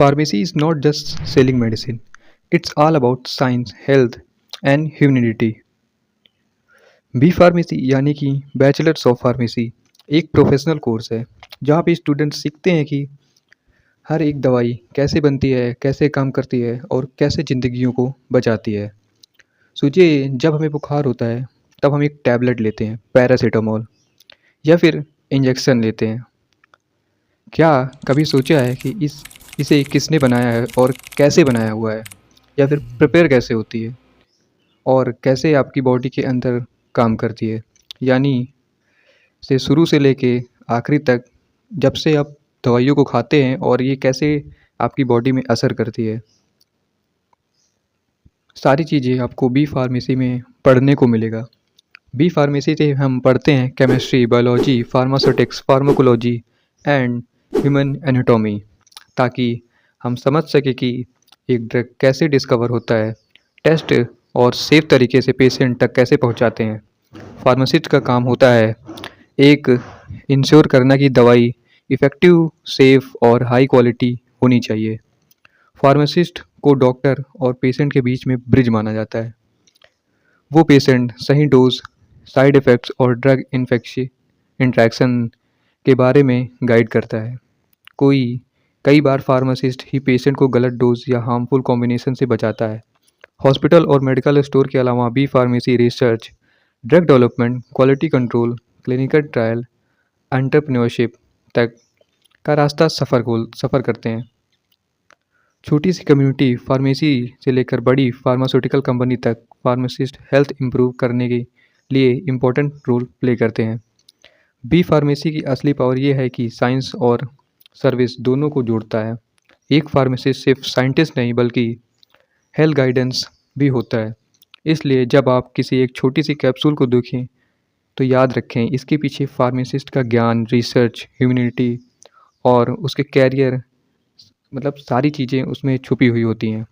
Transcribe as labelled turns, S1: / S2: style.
S1: Pharmacy is not just selling medicine, it's all about science, health, and humanity. B pharmacy यानी कि bachelors of pharmacy एक professional course है जहाँ पे student सीखते हैं कि हर एक दवाई कैसे बनती है, कैसे काम करती है और कैसे ज़िंदगियों को बचाती है। सोचिए जब हमें बुखार होता है तब हम एक टैबलेट लेते हैं, पैरासीटामोल या फिर इंजेक्शन लेते हैं। क्या कभी सोचा है कि इसे किसने बनाया है और कैसे बनाया हुआ है, या फिर प्रिपेयर कैसे होती है और कैसे आपकी बॉडी के अंदर काम करती है? यानी से शुरू से लेके आखिरी तक, जब से आप दवाइयों को खाते हैं और ये कैसे आपकी बॉडी में असर करती है। सारी चीज़ें आपको बी फार्मेसी में पढ़ने को मिलेगा। बी फार्मेसी से हम पढ़ते हैं chemistry, biology, pharmaceutics, pharmacology and human anatomy, ताकि हम समझ सकें कि एक ड्रग कैसे डिस्कवर होता है, टेस्ट और सेफ तरीके से पेशेंट तक कैसे पहुंचाते हैं। फार्मासिस्ट का काम होता है एक इंश्योर करना कि दवाई इफ़ेक्टिव, सेफ और हाई क्वालिटी होनी चाहिए। फार्मासिस्ट को डॉक्टर और पेशेंट के बीच में ब्रिज माना जाता है। वो पेशेंट सही डोज, साइड इफ़ेक्ट्स और ड्रग इन्फेक्शन इंट्रैक्शन के बारे में गाइड करता है। कोई कई बार फार्मासिस्ट ही पेशेंट को गलत डोज या हार्मफुल कॉम्बिनेशन से बचाता है। हॉस्पिटल और मेडिकल स्टोर के अलावा B pharmacy research, drug development, quality control, clinical trial, entrepreneurship तक का रास्ता सफ़र करते हैं। छोटी सी कम्युनिटी फार्मेसी से लेकर बड़ी फार्मास्यूटिकल कंपनी तक, फार्मासिस्ट हेल्थ इंप्रूव करने के लिए इम्पोर्टेंट रोल प्ले करते हैं। बी फार्मेसी की असली पावर ये है कि साइंस और सर्विस दोनों को जोड़ता है। एक फार्मासिस्ट सिर्फ साइंटिस्ट नहीं बल्कि हेल्थ गाइडेंस भी होता है। इसलिए जब आप किसी एक छोटी सी कैप्सूल को देखें तो याद रखें, इसके पीछे फार्मासिस्ट का ज्ञान, रिसर्च, ह्यूमैनिटी और उसके कैरियर, मतलब सारी चीज़ें उसमें छुपी हुई होती हैं।